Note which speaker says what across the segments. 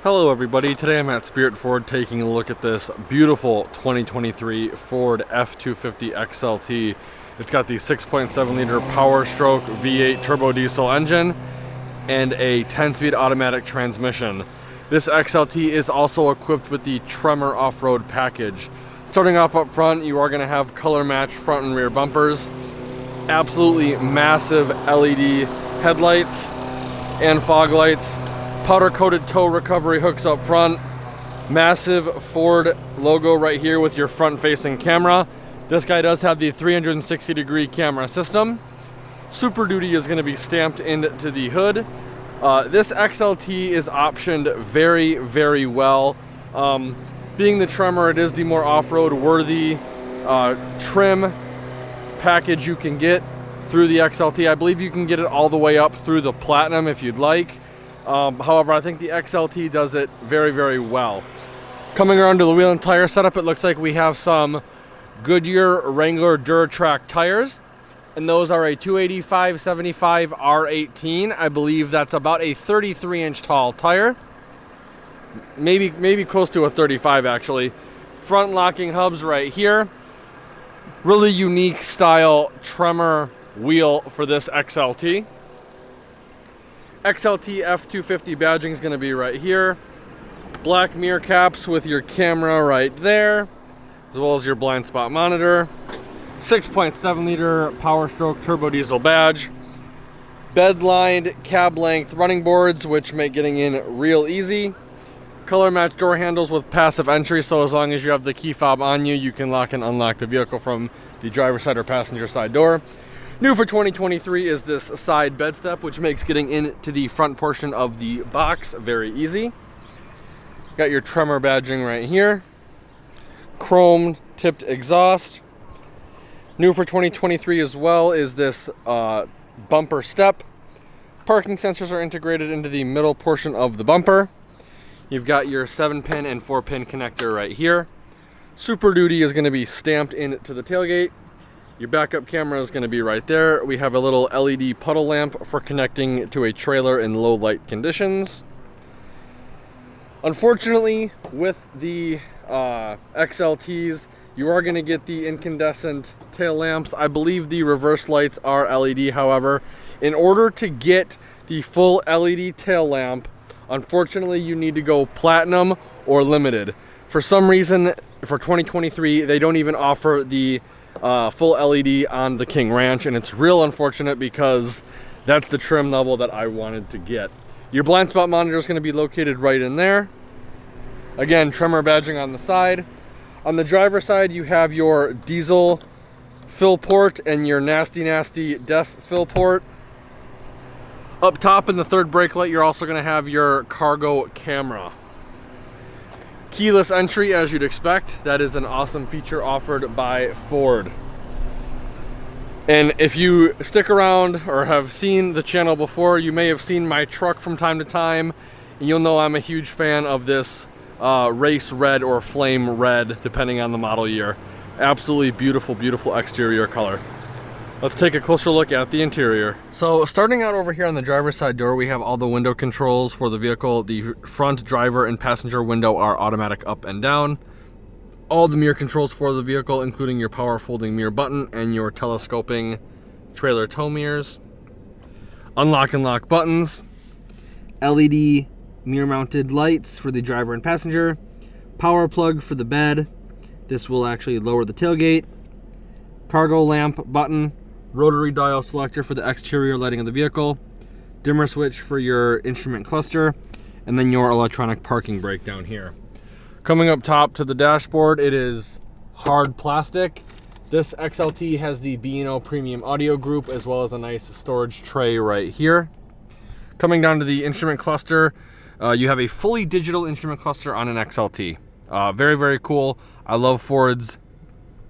Speaker 1: Hello everybody, today I'm at Spirit Ford taking a look at this beautiful 2023 Ford F250 XLT. It's got the 6.7 liter Powerstroke V8 turbo diesel engine and a 10-speed automatic transmission. This XLT is also equipped with the Tremor off-road package. Starting off up front, you are going to have color matched front and rear bumpers, absolutely massive LED headlights and fog lights, powder-coated tow recovery hooks up front, massive Ford logo right here with your front-facing camera. This guy does have the 360-degree camera system. Super Duty is going to be stamped into the hood. This XLT is optioned very, very well. Being the Tremor, it is the more off-road worthy trim package you can get through the XLT. I believe you can get it all the way up through the Platinum if you'd like. However, I think the XLT does it very, very well. Coming around to the wheel and tire setup, it looks like we have some Goodyear Wrangler Duratrac tires, and those are a 285/75 R18. I believe that's about a 33-inch tall tire, maybe close to a 35 actually. Front locking hubs right here. Really unique style Tremor wheel for this XLT. XLT F250 badging is going to be right here. Black mirror caps with your camera right there, as well as your blind spot monitor. 6.7 liter Powerstroke turbo diesel badge. Bed lined cab length running boards, which make getting in real easy. Color matched door handles with passive entry, so as long as you have the key fob on you, you can lock and unlock the vehicle from the driver's side or passenger side door. New for 2023 is this side bed step, which makes getting into the front portion of the box very easy. Got your Tremor badging right here. Chrome tipped exhaust. New for 2023 as well is this bumper step. Parking sensors are integrated into the middle portion of the bumper. You've got your 7-pin and 4-pin connector right here. Super Duty is going to be stamped into the tailgate. Your backup camera is going to be right there. We have a little LED puddle lamp for connecting to a trailer in low light conditions. Unfortunately, with the XLTs, you are going to get the incandescent tail lamps. I believe the reverse lights are LED. However, in order to get the full LED tail lamp, unfortunately, you need to go Platinum or Limited. For some reason, for 2023, they don't even offer the full LED on the King Ranch, and it's real unfortunate because that's the trim level that I wanted to get. Your blind spot monitor is going to be located right in there. Again, Tremor badging on the side. On the driver's side, you have your diesel fill port and your nasty DEF fill port. Up top in the third brake light, you're also going to have your cargo camera. Keyless entry, as you'd expect. That is an awesome feature offered by Ford. And if you stick around or have seen the channel before, you may have seen my truck from time to time, and you'll know I'm a huge fan of this race red or flame red, depending on the model year. Absolutely beautiful, beautiful exterior color. Let's take a closer look at the interior. So starting out over here on the driver's side door, we have all the window controls for the vehicle. The front driver and passenger window are automatic up and down. All the mirror controls for the vehicle, including your power folding mirror button and your telescoping trailer tow mirrors. Unlock and lock buttons. LED mirror mounted lights for the driver and passenger. Power plug for the bed. This will actually lower the tailgate. Cargo lamp button. Rotary dial selector for the exterior lighting of the vehicle, dimmer switch for your instrument cluster, and then your electronic parking brake down here. Coming up top to the dashboard, it is hard plastic. This XLT has the B&O Premium Audio Group as well as a nice storage tray right here. Coming down to the instrument cluster, you have a fully digital instrument cluster on an XLT. Very, very cool. I love Ford's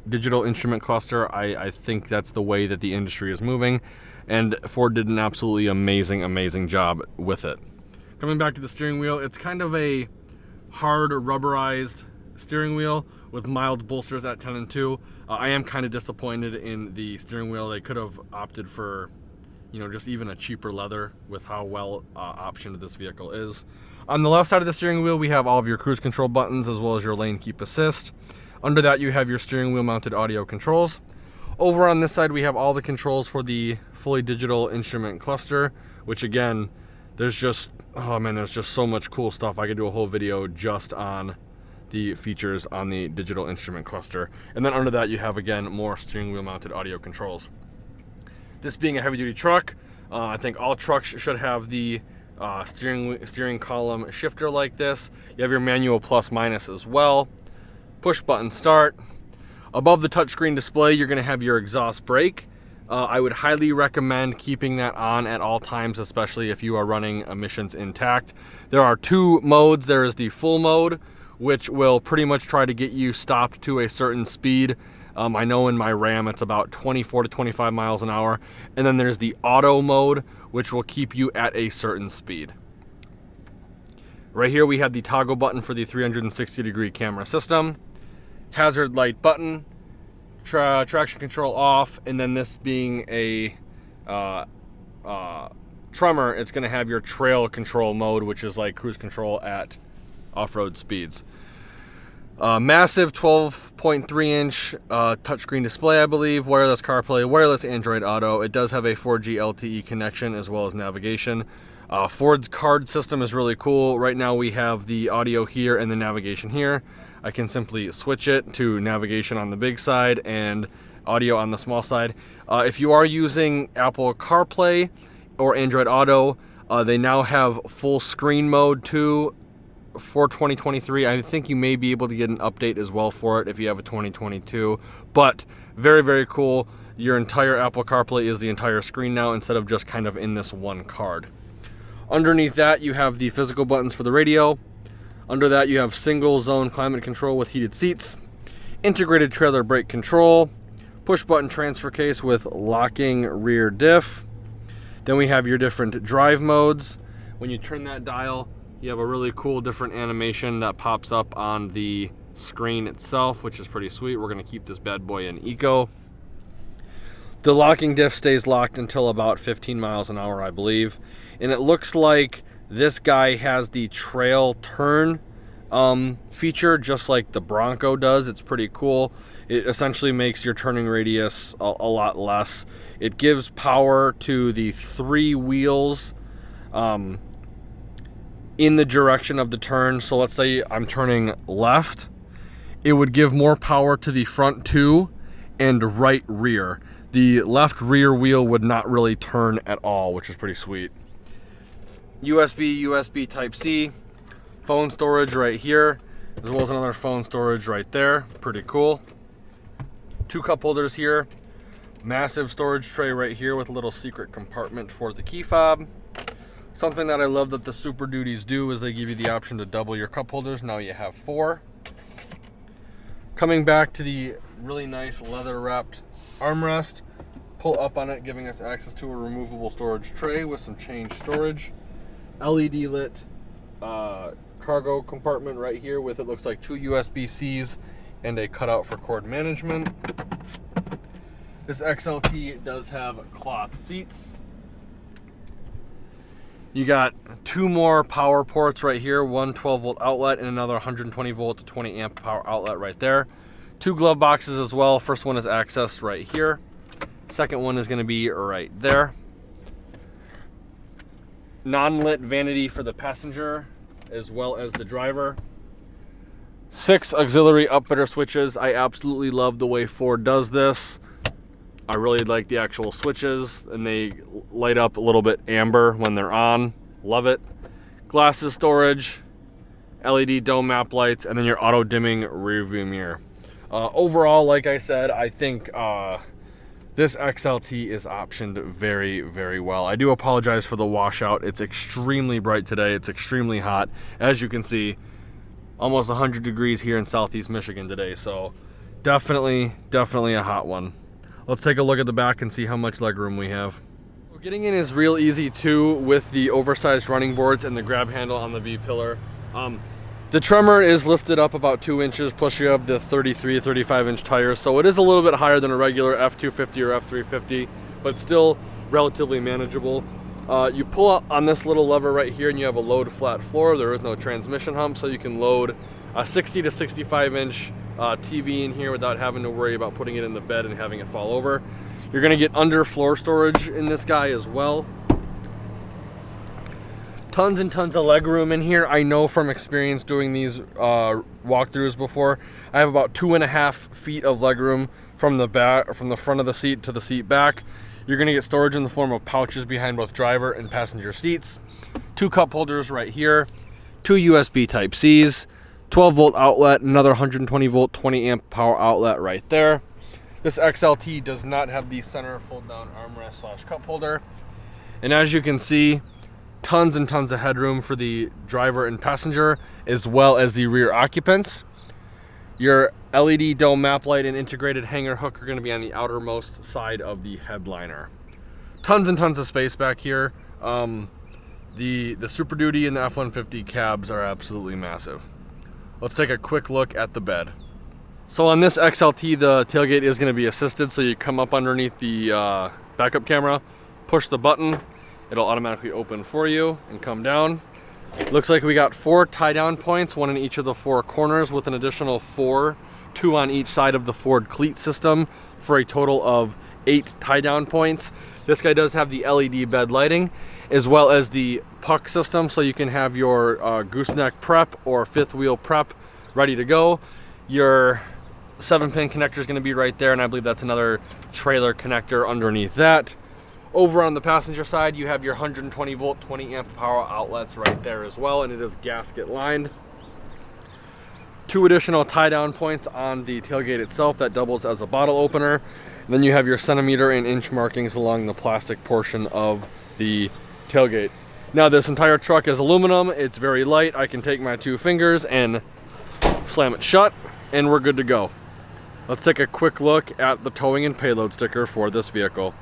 Speaker 1: digital instrument cluster. I think that's the way that the industry is moving, and Ford did an absolutely amazing job with it. Coming back to the steering wheel, it's kind of a hard rubberized steering wheel with mild bolsters at 10 and 2. I am kind of disappointed in the steering wheel. They could have opted for, just even a cheaper leather with how well optioned this vehicle is. On the left side of the steering wheel, we have all of your cruise control buttons as well as your lane keep assist. Under that, you have your steering wheel mounted audio controls. Over on this side, we have all the controls for the fully digital instrument cluster, which again, there's just, oh man, there's just so much cool stuff. I could do a whole video just on the features on the digital instrument cluster. And then under that, you have, again, more steering wheel mounted audio controls. This being a heavy duty truck, I think all trucks should have the steering column shifter like this. You have your manual plus minus as well. Push button start. Above the touchscreen display, you're going to have your exhaust brake. I would highly recommend keeping that on at all times, especially if you are running emissions intact. There are two modes. There is the full mode, which will pretty much try to get you stopped to a certain speed. I know in my Ram it's about 24 to 25 miles an hour. And then there's the auto mode, which will keep you at a certain speed. Right here we have the toggle button for the 360-degree camera system. Hazard light button, traction control off, and then this being a Tremor, it's going to have your trail control mode, which is like cruise control at off-road speeds. Massive 12.3-inch touchscreen display, I believe, wireless CarPlay, wireless Android Auto. It does have a 4G LTE connection as well as navigation. Ford's card system is really cool. Right now we have the audio here and the navigation here. I can simply switch it to navigation on the big side and audio on the small side. If you are using Apple CarPlay or Android Auto, they now have full screen mode too for 2023. I think you may be able to get an update as well for it if you have a 2022. But very, very cool. Your entire Apple CarPlay is the entire screen now instead of just kind of in this one card. Underneath that, you have the physical buttons for the radio. Under that, you have single zone climate control with heated seats, integrated trailer brake control, push button transfer case with locking rear diff. Then we have your different drive modes. When you turn that dial, you have a really cool different animation that pops up on the screen itself, which is pretty sweet. We're going to keep this bad boy in eco. The locking diff stays locked until about 15 miles an hour, I believe. And it looks like this guy has the trail turn feature, just like the Bronco does. It's pretty cool. It essentially makes your turning radius a lot less. It gives power to the three wheels in the direction of the turn. So let's say I'm turning left. It would give more power to the front two and right rear. The left rear wheel would not really turn at all, which is pretty sweet. USB Type-C, phone storage right here, as well as another phone storage right there. Pretty cool. Two cup holders here. Massive storage tray right here with a little secret compartment for the key fob. Something that I love that the Super Duties do is they give you the option to double your cup holders. Now you have 4. Coming back to the really nice leather wrapped armrest. Pull up on it, giving us access to a removable storage tray with some change storage. LED lit cargo compartment right here with, it looks like, 2 USB-Cs and a cutout for cord management. This XLT does have cloth seats. You got 2 more power ports right here, one 12-volt outlet and another 120 volt to 20 amp power outlet right there. 2 glove boxes as well. First one is accessed right here. Second one is going to be right there. Non-lit vanity for the passenger as well as the driver. 6 auxiliary upfitter switches. I absolutely love the way Ford does this. I really like the actual switches, and they light up a little bit amber when they're on. Love it. Glasses storage, LED dome map lights, and then your auto dimming rear view mirror. Overall, like I said, I think this XLT is optioned very, very well. I do apologize for the washout. It's extremely bright today. It's extremely hot. As you can see, almost 100 degrees here in Southeast Michigan today. So definitely a hot one. Let's take a look at the back and see how much legroom we have. Getting in is real easy too with the oversized running boards and the grab handle on the V-pillar. The Tremor is lifted up about 2 inches, plus you have the 33, 35-inch tires, so it is a little bit higher than a regular F250 or F350, but still relatively manageable. You pull out on this little lever right here and you have a load flat floor. There is no transmission hump, so you can load a 60 to 65 inch TV in here without having to worry about putting it in the bed and having it fall over. You're gonna get under floor storage in this guy as well. Tons and tons of leg room in here. I know from experience doing these walkthroughs before, I have about 2.5 feet of leg room from the back, from the front of the seat to the seat back. You're gonna get storage in the form of pouches behind both driver and passenger seats. 2 cup holders right here, 2 USB Type-Cs, 12 volt outlet, another 120 volt, 20 amp power outlet right there. This XLT does not have the center fold down armrest / cup holder. And as you can see, tons and tons of headroom for the driver and passenger, as well as the rear occupants. Your LED dome map light and integrated hanger hook are going to be on the outermost side of the headliner. Tons and tons of space back here. The Super Duty and the F-150 cabs are absolutely massive. Let's take a quick look at the bed. So on this XLT, the tailgate is going to be assisted, so you come up underneath the backup camera, push the button, it'll automatically open for you and come down. Looks like we got 4 tie-down points, 1 in each of the 4 corners, with an additional 4, 2 on each side of the Ford cleat system, for a total of 8 tie-down points. This guy does have the LED bed lighting, as well as the puck system, so you can have your gooseneck prep or 5th wheel prep ready to go. Your 7-pin connector is going to be right there, and I believe that's another trailer connector underneath that. Over on the passenger side, you have your 120 volt, 20 amp power outlets right there as well, and it is gasket lined. 2 additional tie-down points on the tailgate itself that doubles as a bottle opener. And then you have your centimeter and inch markings along the plastic portion of the tailgate. Now this entire truck is aluminum, it's very light. I can take my 2 fingers and slam it shut, and we're good to go. Let's take a quick look at the towing and payload sticker for this vehicle.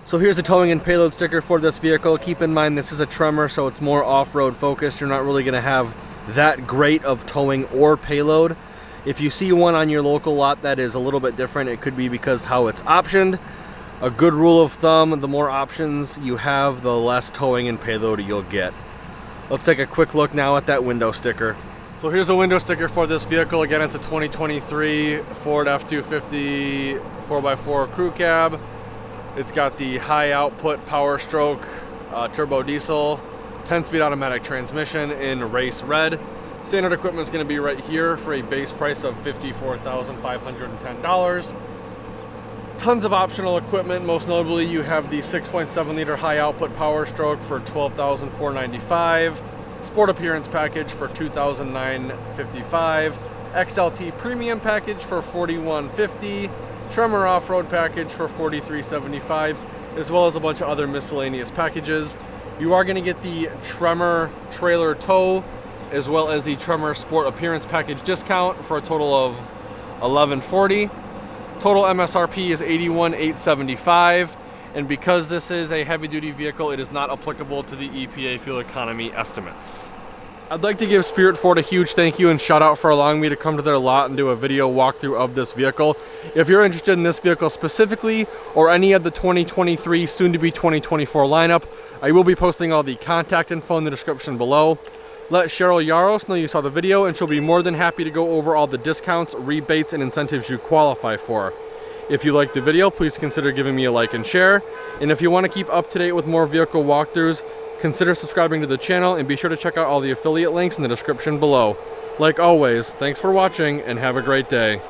Speaker 1: So here's the towing and payload sticker for this vehicle. Keep in mind this is a Tremor, so it's more off-road focused. You're not really going to have that great of towing or payload. If you see one on your local lot that is a little bit different, it could be because how it's optioned. A good rule of thumb, the more options you have, the less towing and payload you'll get. Let's take a quick look now at that window sticker. So here's a window sticker for this vehicle. Again, it's a 2023 Ford F250 4x4 crew cab. It's got the High Output Powerstroke turbo diesel, 10-speed automatic transmission in race red. Standard equipment is going to be right here for a base price of $54,510. Tons of optional equipment. Most notably, you have the 6.7 liter High Output Powerstroke for $12,495. Sport Appearance Package for $2,955. XLT Premium Package for $4,150. Tremor Off-Road Package for $43.75, as well as a bunch of other miscellaneous packages. You are going to get the Tremor Trailer Tow, as well as the Tremor Sport Appearance Package discount for a total of $1140. Total MSRP is $81,875, and because this is a heavy-duty vehicle, it is not applicable to the EPA fuel economy estimates. I'd like to give Spirit Ford a huge thank you and shout out for allowing me to come to their lot and do a video walkthrough of this vehicle. If you're interested in this vehicle specifically, or any of the 2023, soon to be 2024 lineup, I will be posting all the contact info in the description below. Let Cheryle Yaros know you saw the video, and she'll be more than happy to go over all the discounts, rebates, and incentives you qualify for. If you liked the video, please consider giving me a like and share. And if you want to keep up to date with more vehicle walkthroughs, consider subscribing to the channel, and be sure to check out all the affiliate links in the description below. Like always, thanks for watching and have a great day.